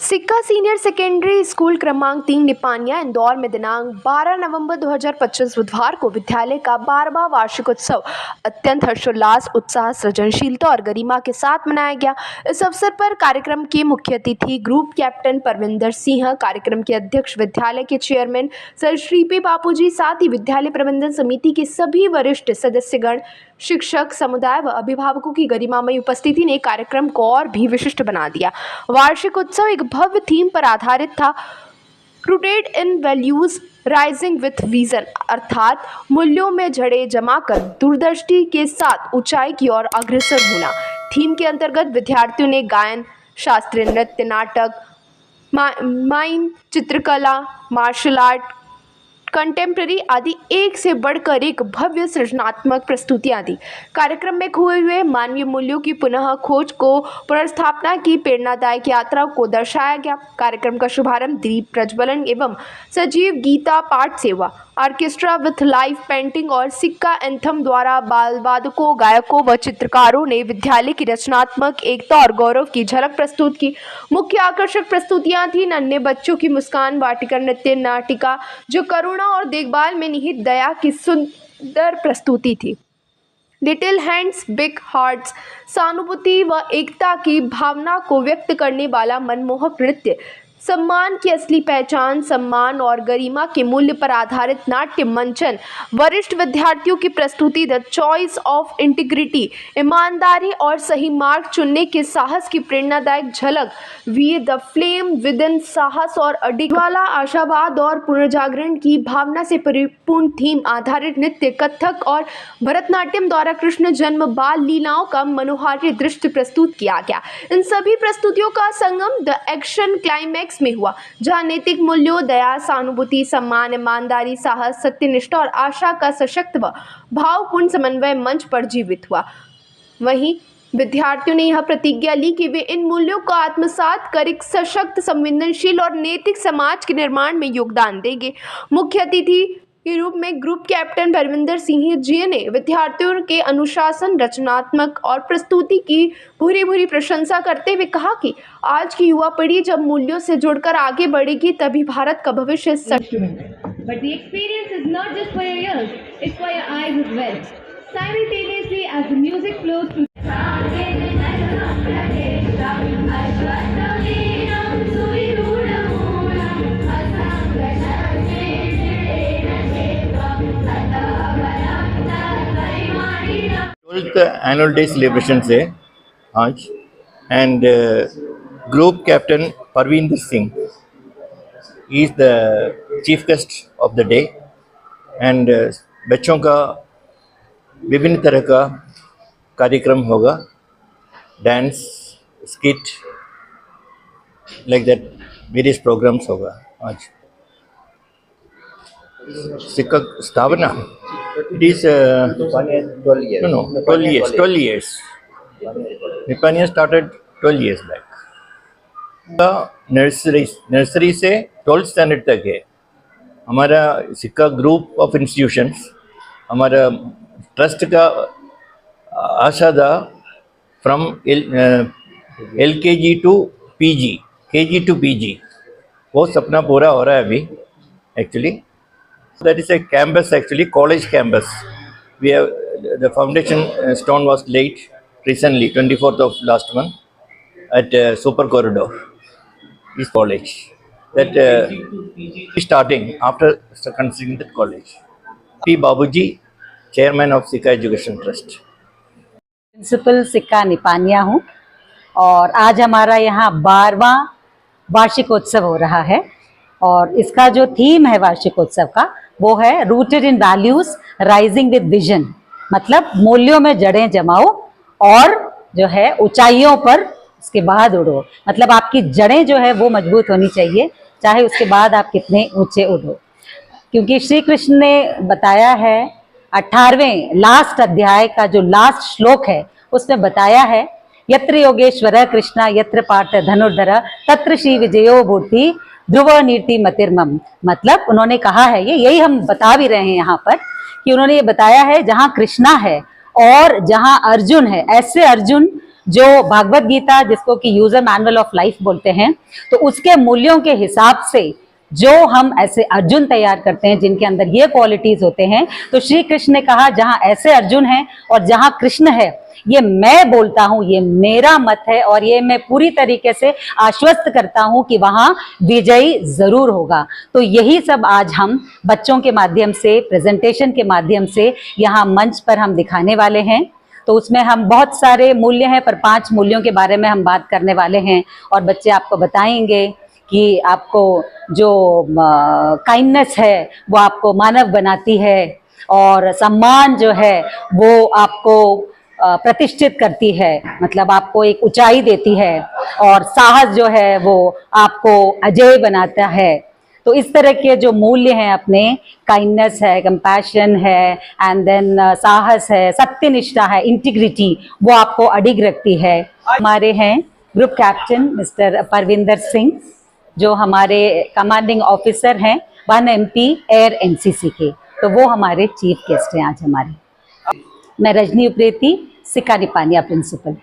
सिक्का senior secondary school क्रमांक 3 निपानिया इंदौर में दिनांक 12 नवंबर 2025 बुधवार को विद्यालय का 12वां वार्षिक उत्सव अत्यंत हर्षोल्लास, उत्साह, सृजनशीलता और गरिमा के साथ मनाया गया। इस अवसर पर कार्यक्रम के मुख्य अतिथि ग्रुप कैप्टन परविंदर सिंह, कार्यक्रम के अध्यक्ष विद्यालय के चेयरमैन सर श्रीपी बापूजी, साथ ही विद्यालय प्रबंधन समिति के सभी वरिष्ठ सदस्यगण, शिक्षक समुदाय व अभिभावकों की गरिमामयी उपस्थिति ने कार्यक्रम को और भी विशिष्ट बना दिया। वार्षिक उत्सव एक भव्य थीम पर आधारित था, rooted in values rising with vision, अर्थात मूल्यों में जड़ें जमाकर दूरदृष्टि के साथ ऊंचाई की ओर अग्रसर होना। थीम के अंतर्गत विद्यार्थियों ने गायन, शास्त्रीय नृत्य, नाटक, माइम, चित्रकला, मार्शल आर्ट, कंटेम्प्रेरी आदि एक से बढ़कर एक भव्य सृजनात्मक प्रस्तुतियां दी। कार्यक्रम में खोए हुए मानवीय मूल्यों की पुनः खोज को पुनर्स्थापना की प्रेरणादायक यात्रा को दर्शाया गया। कार्यक्रम का शुभारंभ दीप प्रज्वलन एवं सजीव गीता पाठ से हुआ। ऑर्केस्ट्रा विथ लाइव पेंटिंग और सिक्का एंथम द्वारा बाल वादकों, गायकों व चित्रकारों ने विद्यालय की रचनात्मक एकता और गौरव की झलक प्रस्तुत की। मुख्य आकर्षक प्रस्तुतियां थी नन्हे बच्चों की मुस्कान, वाटिका नृत्य, नाटिका जो करुणा और देखभाल में निहित दया की सुंदर प्रस्तुति थी। लिटिल हैंड्स बिग हार्ट्स, सहानुभूति व एकता की भावना को व्यक्त करने वाला मनमोहक नृत्य, सम्मान की असली पहचान, सम्मान और गरिमा के मूल्य पर आधारित नाट्य मंचन, वरिष्ठ विद्यार्थियों की प्रस्तुति द चॉइस ऑफ इंटीग्रिटी, ईमानदारी और सही मार्ग चुनने के साहस की प्रेरणादायक झलक, we the flame within, साहस और अडिगवाला, आशावाद और पुनर्जागरण की भावना से परिपूर्ण थीम आधारित नृत्य, कथक और भरतनाट्यम द्वारा कृष्ण जन्म बाल लीलाओं का मनोहारी दृश्य प्रस्तुत किया गया। इन सभी प्रस्तुतियों का संगम द एक्शन क्लाइमैक्स में हुआ, जहां नैतिक मूल्यों, दया, सहानुभूति, सम्मान, ईमानदारी, साहस, सत्यनिष्ठा और आशा का सशक्त व भावपूर्ण समन्वय मंच पर जीवित हुआ। वहीं विद्यार्थियों ने यह प्रतिज्ञा ली कि वे इन मूल्यों को आत्मसात कर एक सशक्त, संवेदनशील और नैतिक समाज के निर्माण में योगदान देंगे। मुख्य अतिथि के रूप में ग्रुप कैप्टन परविंदर सिंह जी ने विद्यार्थियों के अनुशासन, रचनात्मक और प्रस्तुति की भूरी प्रशंसा करते हुए कहा कि आज की युवा पीढ़ी जब मूल्यों से जुड़कर आगे बढ़ेगी तभी भारत का भविष्य But the experience is not just for your ears, it's for your eyes as well. Simultaneously as the music flows through annual day celebration है आज and group captain Parvinder Singh is the chief guest of the day and बच्चों का विभिन्न तरह का कार्यक्रम होगा, dance, skit, like that various programs होगा। आज सिक्का स्थापना it is 12 years. No, 12 years. Nipania started 12 years back. Nursery से 12th स्टैंडर्ड तक है हमारा सिक्का ग्रुप ऑफ इंस्टीट्यूशंस। हमारा ट्रस्ट का आशा था from LKG to PG, KG to PG, वो सपना पूरा हो रहा है अभी actually. That is a campus, actually college campus. We have the foundation stone was laid recently, 24th of last month at Super Corridor, East College. That is starting after considering the college. P. Babuji, Chairman of Sikka Education Trust. Principal Sikka Nipania हूँ और आज हमारा यहाँ 12वां वार्षिकोत्सव हो रहा है और इसका जो थीम है वार्षिकोत्सव का वो है rooted in values rising with vision, मतलब मूल्यों में जड़ें जमाओ और जो है ऊंचाइयों पर उसके बाद उड़ो। मतलब आपकी जड़ें जो है वो मजबूत होनी चाहिए, चाहे उसके बाद आप कितने ऊंचे उड़ो। क्योंकि श्री कृष्ण ने बताया है 18वें लास्ट अध्याय का जो लास्ट श्लोक है उसमें बताया है, यत्र योगेश्वर कृष्णा यत्र पार्थ धनुर्धर तत्र श्री विजयो भूति ध्रुव नीति मतिर्मम। मतलब उन्होंने कहा है, ये यही हम बता भी रहे हैं यहाँ पर कि उन्होंने ये बताया है जहाँ कृष्णा है और जहाँ अर्जुन है, ऐसे अर्जुन जो भागवत गीता, जिसको कि यूजर मैनुअल ऑफ लाइफ बोलते हैं, तो उसके मूल्यों के हिसाब से जो हम ऐसे अर्जुन तैयार करते हैं जिनके अंदर ये क्वालिटीज होते हैं, तो श्री कृष्ण ने कहा जहां ऐसे अर्जुन हैं और जहां कृष्ण है, ये मैं बोलता हूं, ये मेरा मत है और ये मैं पूरी तरीके से आश्वस्त करता हूं कि वहां विजयी जरूर होगा। तो यही सब आज हम बच्चों के माध्यम से, प्रेजेंटेशन के माध्यम से यहाँ मंच पर हम दिखाने वाले हैं। तो उसमें हम बहुत सारे मूल्य हैं, पर 5 मूल्यों के बारे में हम बात करने वाले हैं और बच्चे आपको बताएंगे कि आपको जो काइंडनेस है वो आपको मानव बनाती है और सम्मान जो है वो आपको प्रतिष्ठित करती है, मतलब आपको एक ऊंचाई देती है, और साहस जो है वो आपको अजेय बनाता है। तो इस तरह के जो मूल्य हैं अपने, काइंडनेस है, कंपैशन है, एंड देन साहस है, सत्यनिष्ठा है, इंटीग्रिटी, वो आपको अडिग रखती है। हमारे हैं group captain mister Parvinder Singh, जो हमारे कमांडिंग ऑफिसर हैं 1 MP एयर NCC के, तो वो हमारे चीफ गेस्ट हैं आज हमारे। मैं रजनी उप्रेती, सिक्का निपानिया प्रिंसिपल।